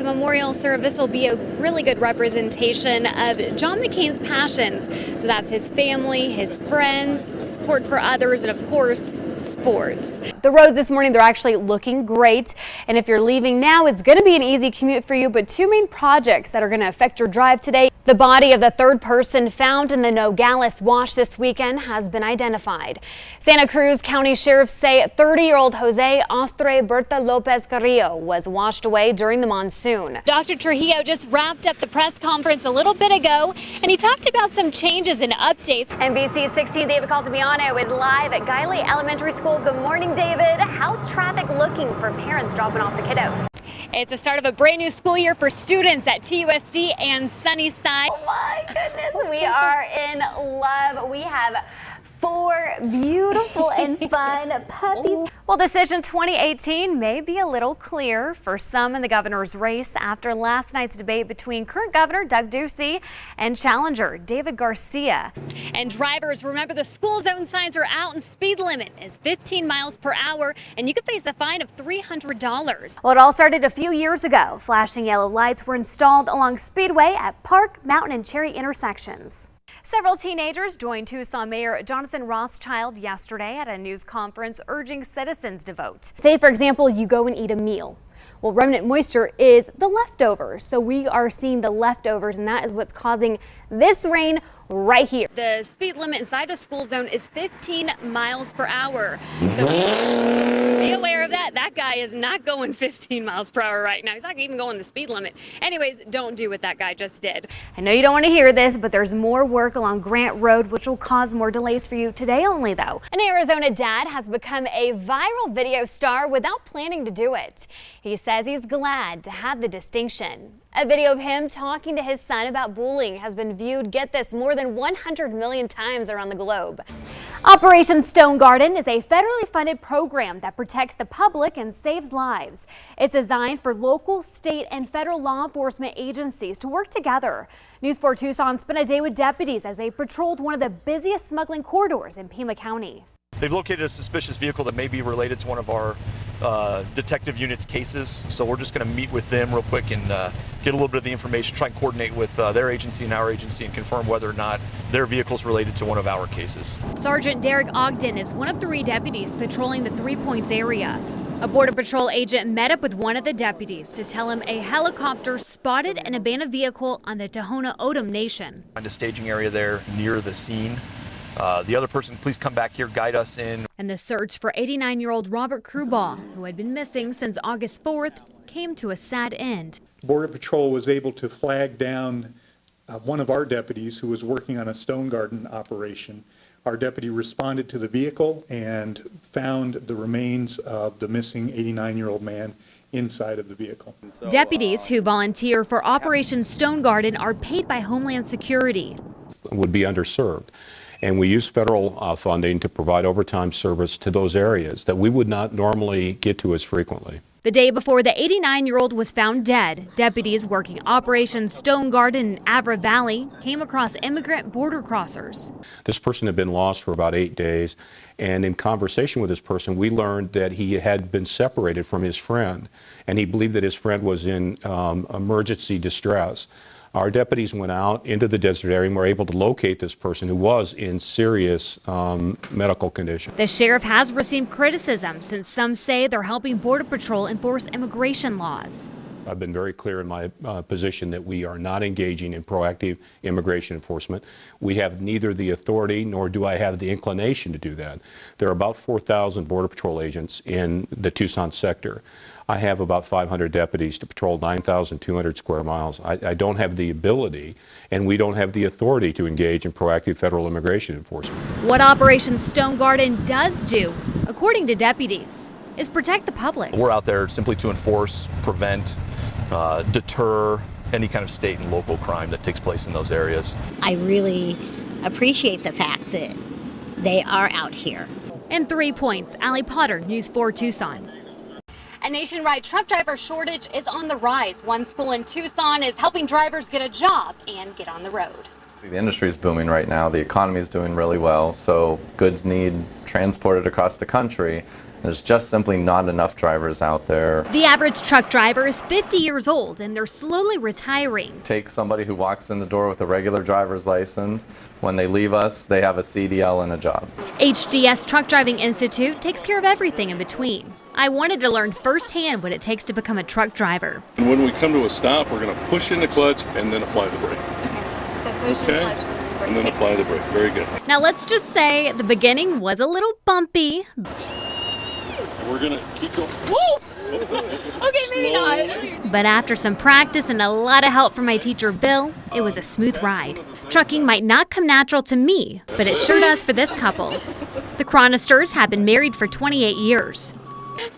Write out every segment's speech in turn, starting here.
memorial service will be a really good representation of John McCain's passions. So that's his family, his friends, support for others, and of course, sports. The roads this morning, they're actually looking great. And if you're leaving now, it's going to be an easy commute for you. But two main projects that are going to affect your drive today. The body of the third person found in the Nogales wash this weekend has been identified. Santa Cruz County sheriffs say 30-year-old Jose Ostre Berta Lopez Carrillo was washed away during the monsoon. Dr. Trujillo just wrapped up the press conference a little bit ago, and he talked about some changes and updates. NBC 16 David Caltabiano is live at Guiley Elementary School. Good morning, David. How's traffic looking for parents dropping off the kiddos? It's the start of a brand new school year for students at TUSD and Sunnyside. Oh my goodness, we are in love. We have 4 beautiful and fun puppies. Well, decision 2018 may be a little clear for some in the governor's race after last night's debate between current governor Doug Ducey and challenger David Garcia. And drivers, remember the school zone signs are out and speed limit is 15 miles per hour and you could face a fine of $300. Well, it all started a few years ago. Flashing yellow lights were installed along Speedway at Park, Mountain, and Cherry intersections. Several teenagers joined Tucson Mayor Jonathan Rothschild yesterday at a news conference urging citizens to vote. Say, for example, you go and eat a meal. Well, remnant moisture is the leftovers. So we are seeing the leftovers, and that is what's causing this rain right here. The speed limit inside a school zone is 15 miles per hour. So be aware of that. That guy is not going 15 miles per hour right now. He's not even going the speed limit. Anyways, don't do what that guy just did. I know you don't want to hear this, but there's more work along Grant Road, which will cause more delays for you today only, though. An Arizona dad has become a viral video star without planning to do it. He says he's glad to have the distinction. A video of him talking to his son about bullying has been viewed, get this, more than 100 million times around the globe. Operation Stone Garden is a federally funded program that protects the public and saves lives. It's designed for local, state, and federal law enforcement agencies to work together. News 4 Tucson spent a day with deputies as they patrolled one of the busiest smuggling corridors in Pima County. They've located a suspicious vehicle that may be related to one of our detective unit's cases. So we're just going to meet with them real quick and get a little bit of the information, try and coordinate with their agency and our agency and confirm whether or not their vehicle is related to one of our cases. Sergeant Derek Ogden is one of 3 deputies patrolling the 3 Points area. A Border Patrol agent met up with one of the deputies to tell him a helicopter spotted an abandoned vehicle on the Tohono O'odham Nation. Find a staging area there near the scene. The other person, please come back here, guide us in. And the search for 89-year-old Robert Crewball, who had been missing since August 4th, came to a sad end. Border Patrol was able to flag down one of our deputies who was working on a stone garden operation. Our deputy responded to the vehicle and found the remains of the missing 89-year-old man inside of the vehicle. Deputies who volunteer for Operation Stone Garden are paid by Homeland Security. Would be underserved. And we use federal funding to provide overtime service to those areas that we would not normally get to as frequently. The day before the 89-year-old was found dead, deputies working Operation Stone Garden in Avra Valley came across immigrant border crossers. This person had been lost for about 8 days, and in conversation with this person, we learned that he had been separated from his friend, and he believed that his friend was in emergency distress. Our deputies went out into the desert area and were able to locate this person who was in serious medical condition. The sheriff has received criticism since some say they're helping Border Patrol enforce immigration laws. I've been very clear in my position that we are not engaging in proactive immigration enforcement. We have neither the authority nor do I have the inclination to do that. There are about 4,000 Border Patrol agents in the Tucson sector. I have about 500 deputies to patrol 9,200 square miles. I don't have the ability and we don't have the authority to engage in proactive federal immigration enforcement. What Operation Stone Garden does do, according to deputies, is protect the public. We're out there simply to enforce, prevent, deter any kind of state and local crime that takes place in those areas. I really appreciate the fact that they are out here. In 3 Points, Allie Potter, News 4 Tucson. A nationwide truck driver shortage is on the rise. One school in Tucson is helping drivers get a job and get on the road. The industry is booming right now. The economy is doing really well, so goods need transported across the country. There's just simply not enough drivers out there. The average truck driver is 50 years old and they're slowly retiring. Take somebody who walks in the door with a regular driver's license. When they leave us, they have a CDL and a job. HDS Truck Driving Institute takes care of everything in between. I wanted to learn firsthand what it takes to become a truck driver. And when we come to a stop, we're going to push in the clutch and then apply the brake. So push Okay. And then apply the brake. Very good. Now let's just say the beginning was a little bumpy. We're going to keep going. Woo! Okay, maybe not. But after some practice and a lot of help from my teacher, Bill, it was a smooth ride. Trucking might not come natural to me, but it sure does for this couple. The Chronisters have been married for 28 years.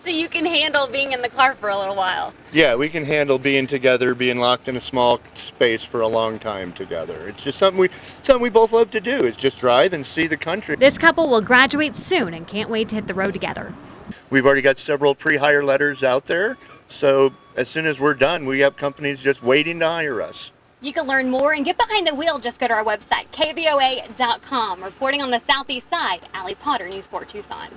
So you can handle being in the car for a little while. Yeah, we can handle being together, being locked in a small space for a long time together. It's just something we both love to do. Is just drive and see the country. This couple will graduate soon and can't wait to hit the road together. We've already got several pre-hire letters out there, so as soon as we're done, we have companies just waiting to hire us. You can learn more and get behind the wheel. Just go to our website, kvoa.com. Reporting on the southeast side, Allie Potter, News 4 Tucson.